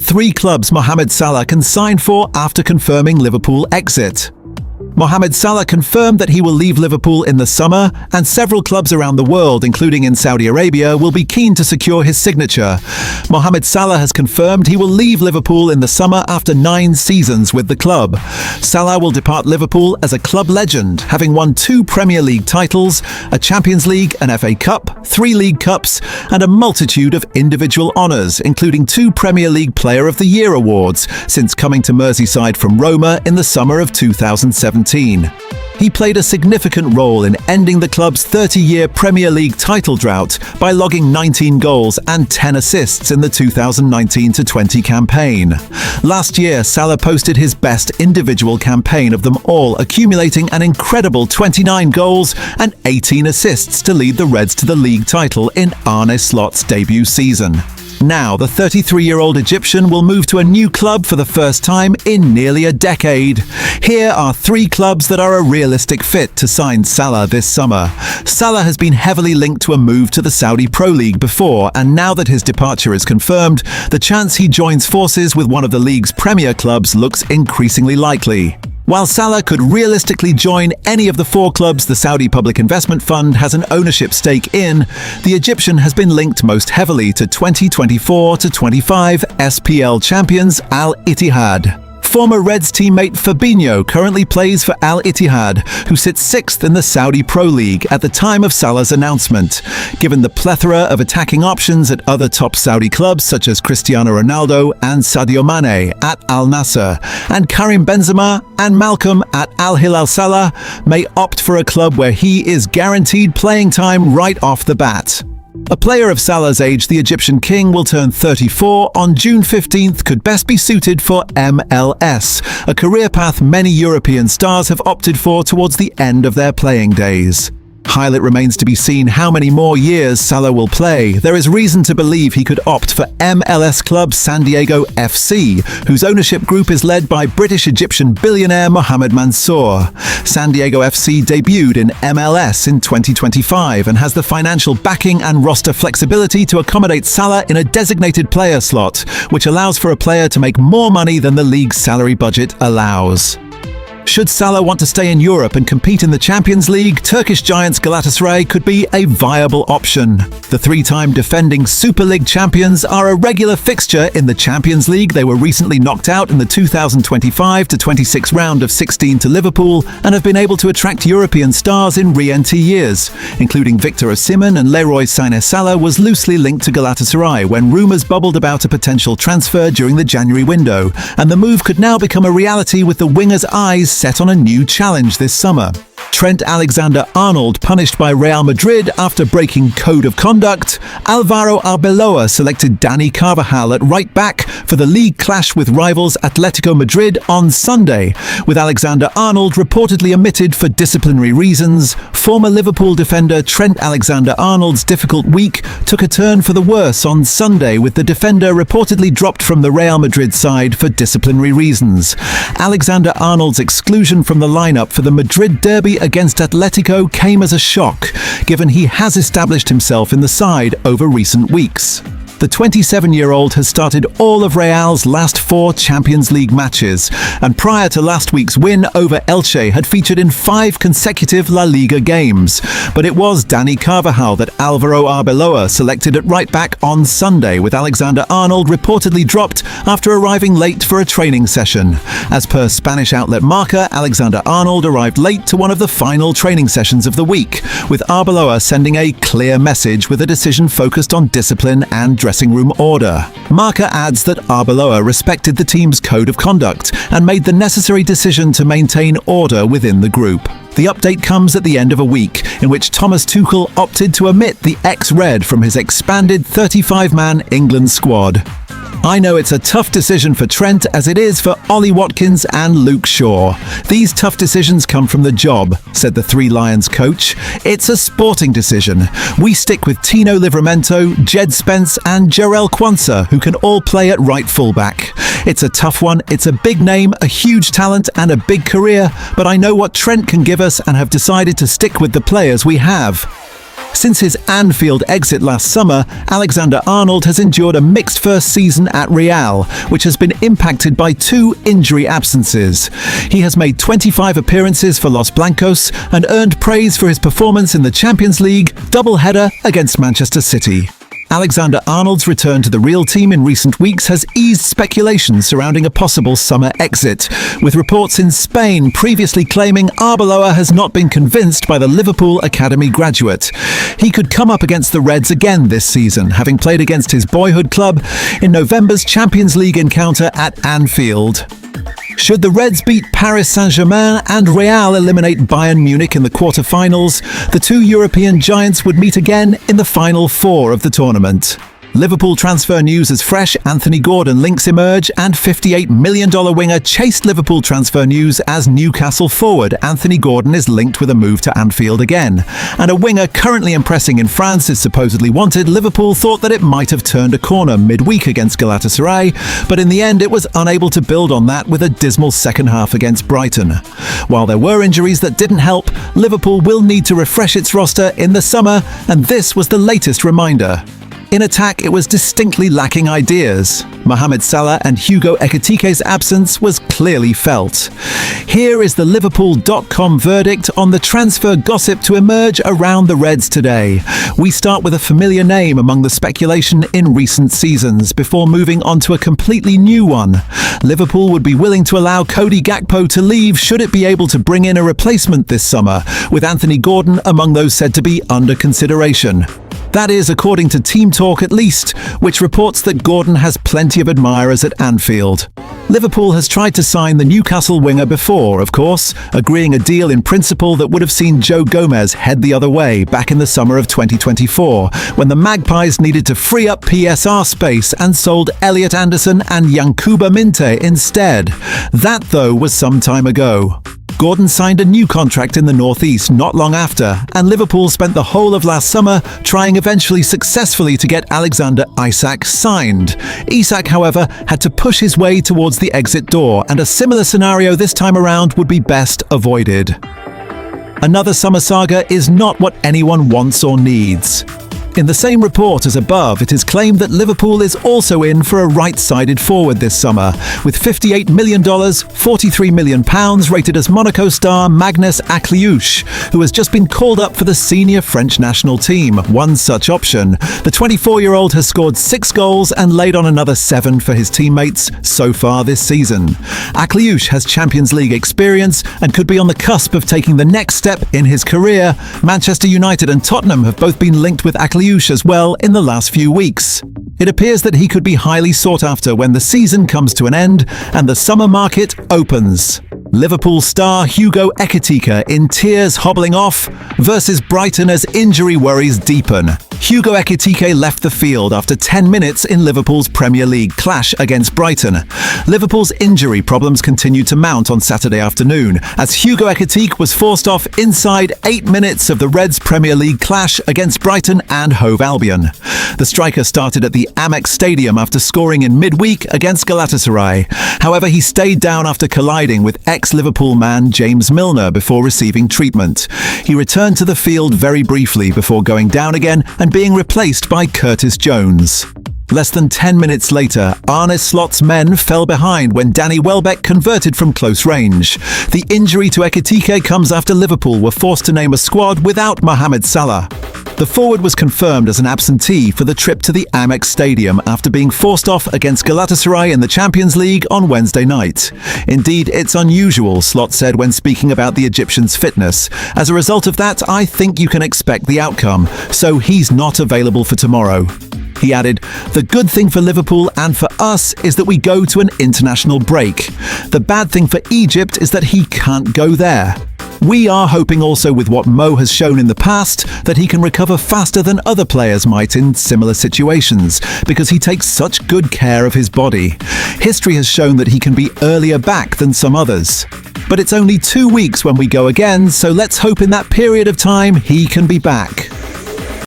3 clubs Mohamed Salah can sign for after confirming Liverpool exit. Mohamed Salah confirmed that he will leave Liverpool in the summer, and several clubs around the world, including in Saudi Arabia, will be keen to secure his signature. Mohamed Salah has confirmed he will leave Liverpool in the summer after 9 seasons with the club. Salah will depart Liverpool as a club legend, having won 2 Premier League titles, a Champions League, an FA Cup, 3 League Cups, and a multitude of individual honours, including 2 Premier League Player of the Year awards, since coming to Merseyside from Roma in the summer of 2017. He played a significant role in ending the club's 30-year Premier League title drought by logging 19 goals and 10 assists in the 2019-20 campaign. Last year, Salah posted his best individual campaign of them all, accumulating an incredible 29 goals and 18 assists to lead the Reds to the league title in Arne Slot's debut season. Now, the 33-year-old Egyptian will move to a new club for the first time in nearly a decade. Here are 3 clubs that are a realistic fit to sign Salah this summer. Salah has been heavily linked to a move to the Saudi Pro League before, and now that his departure is confirmed, the chance he joins forces with one of the league's premier clubs looks increasingly likely. While Salah could realistically join any of the 4 clubs the Saudi Public Investment Fund has an ownership stake in, the Egyptian has been linked most heavily to 2024-25 SPL champions Al Ittihad. Former Reds teammate Fabinho currently plays for Al Ittihad, who sits 6th in the Saudi Pro League at the time of Salah's announcement. Given the plethora of attacking options at other top Saudi clubs such as Cristiano Ronaldo and Sadio Mane at Al Nassr, and Karim Benzema and Malcolm at Al Hilal Salah may opt for a club where he is guaranteed playing time right off the bat. A player of Salah's age, the Egyptian king, will turn 34 on June 15th, could best be suited for MLS, a career path many European stars have opted for towards the end of their playing days. While it remains to be seen how many more years Salah will play, there is reason to believe he could opt for MLS club San Diego FC, whose ownership group is led by British-Egyptian billionaire Mohamed Mansour. San Diego FC debuted in MLS in 2025 and has the financial backing and roster flexibility to accommodate Salah in a designated player slot, which allows for a player to make more money than the league's salary budget allows. Should Salah want to stay in Europe and compete in the Champions League, Turkish giants Galatasaray could be a viable option. The 3-time defending Super League champions are a regular fixture in the Champions League. They were recently knocked out in the 2025-26 round of 16 to Liverpool and have been able to attract European stars in re-entry years, including Victor Osimhen, and Leroy Sané Salah was loosely linked to Galatasaray when rumours bubbled about a potential transfer during the January window, and the move could now become a reality with the winger's eyes set on a new challenge this summer. Trent Alexander-Arnold punished by Real Madrid after breaking code of conduct. Alvaro Arbeloa selected Dani Carvajal at right back for the league clash with rivals Atletico Madrid on Sunday, with Alexander-Arnold reportedly omitted for disciplinary reasons. Former Liverpool defender Trent Alexander-Arnold's difficult week took a turn for the worse on Sunday, with the defender reportedly dropped from the Real Madrid side for disciplinary reasons. Alexander-Arnold's exclusion from the lineup for the Madrid derby against Atletico came as a shock, given he has established himself in the side over recent weeks. The 27-year-old has started all of Real's last 4 Champions League matches, and prior to last week's win over Elche had featured in 5 consecutive La Liga games. But it was Dani Carvajal that Alvaro Arbeloa selected at right back on Sunday, with Alexander-Arnold reportedly dropped after arriving late for a training session. As per Spanish outlet Marca, Alexander-Arnold arrived late to one of the final training sessions of the week, with Arbeloa sending a clear message with a decision focused on discipline and dressing room order. Marca adds that Arbeloa respected the team's code of conduct and made the necessary decision to maintain order within the group. The update comes at the end of a week in which Thomas Tuchel opted to omit the ex-Red from his expanded 35-man England squad. I know it's a tough decision for Trent, as it is for Ollie Watkins and Luke Shaw. These tough decisions come from the job, said the Three Lions coach. It's a sporting decision. We stick with Tino Livramento, Jed Spence and Jarell Quansah, who can all play at right fullback. It's a tough one, it's a big name, a huge talent and a big career, but I know what Trent can give us and have decided to stick with the players we have. Since his Anfield exit last summer, Alexander-Arnold has endured a mixed first season at Real, which has been impacted by 2 injury absences. He has made 25 appearances for Los Blancos and earned praise for his performance in the Champions League doubleheader against Manchester City. Alexander-Arnold's return to the Real team in recent weeks has eased speculation surrounding a possible summer exit, with reports in Spain previously claiming Arbeloa has not been convinced by the Liverpool Academy graduate. He could come up against the Reds again this season, having played against his boyhood club in November's Champions League encounter at Anfield. Should the Reds beat Paris Saint-Germain and Real eliminate Bayern Munich in the quarter-finals, the 2 European giants would meet again in the final 4 of the tournament. Liverpool transfer news is fresh. Anthony Gordon links emerge, and $58 million winger chased Liverpool transfer news as Newcastle forward Anthony Gordon is linked with a move to Anfield again. And a winger currently impressing in France is supposedly wanted. Liverpool thought that it might have turned a corner midweek against Galatasaray, but in the end it was unable to build on that with a dismal second half against Brighton. While there were injuries that didn't help, Liverpool will need to refresh its roster in the summer, and this was the latest reminder. In attack, it was distinctly lacking ideas. Mohamed Salah and Hugo Ekitike's absence was clearly felt. Here is the Liverpool.com verdict on the transfer gossip to emerge around the Reds today. We start with a familiar name among the speculation in recent seasons, before moving on to a completely new one. Liverpool would be willing to allow Cody Gakpo to leave should it be able to bring in a replacement this summer, with Anthony Gordon among those said to be under consideration. That is, according to Team Talk at least, which reports that Gordon has plenty of admirers at Anfield. Liverpool has tried to sign the Newcastle winger before, of course, agreeing a deal in principle that would have seen Joe Gomez head the other way back in the summer of 2024, when the Magpies needed to free up PSR space and sold Elliot Anderson and Yankuba Minte instead. That, though, was some time ago. Gordon signed a new contract in the Northeast not long after, and Liverpool spent the whole of last summer trying eventually successfully to get Alexander Isak signed. Isak, however, had to push his way towards the exit door, and a similar scenario this time around would be best avoided. Another summer saga is not what anyone wants or needs. In the same report as above, it is claimed that Liverpool is also in for a right-sided forward this summer, with $58 million, £43 million rated as Monaco star Magnus Akliouche, who has just been called up for the senior French national team. One such option. The 24-year-old has scored 6 goals and laid on another 7 for his teammates so far this season. Akliouche has Champions League experience and could be on the cusp of taking the next step in his career. Manchester United and Tottenham have both been linked with Akliouche as well in the last few weeks. It appears that he could be highly sought after when the season comes to an end and the summer market opens. Liverpool star Hugo Ekitike in tears hobbling off versus Brighton as injury worries deepen. Hugo Ekitike left the field after 10 minutes in Liverpool's Premier League clash against Brighton. Liverpool's injury problems continued to mount on Saturday afternoon as Hugo Ekitike was forced off inside 8 minutes of the Reds' Premier League clash against Brighton and Hove Albion. The striker started at the Amex Stadium after scoring in midweek against Galatasaray. However, he stayed down after colliding with ex-Liverpool man James Milner before receiving treatment. He returned to the field very briefly before going down again and being replaced by Curtis Jones. Less than 10 minutes later, Arne Slot's men fell behind when Danny Welbeck converted from close range. The injury to Ekitike comes after Liverpool were forced to name a squad without Mohamed Salah. The forward was confirmed as an absentee for the trip to the Amex Stadium after being forced off against Galatasaray in the Champions League on Wednesday night. Indeed, it's unusual, Slot said when speaking about the Egyptian's fitness. As a result of that, I think you can expect the outcome, so he's not available for tomorrow. He added, "The good thing for Liverpool and for us is that we go to an international break. The bad thing for Egypt is that he can't go there. We are hoping also with what Mo has shown in the past that he can recover faster than other players might in similar situations because he takes such good care of his body. History has shown that he can be earlier back than some others. But it's only 2 weeks when we go again, so let's hope in that period of time he can be back."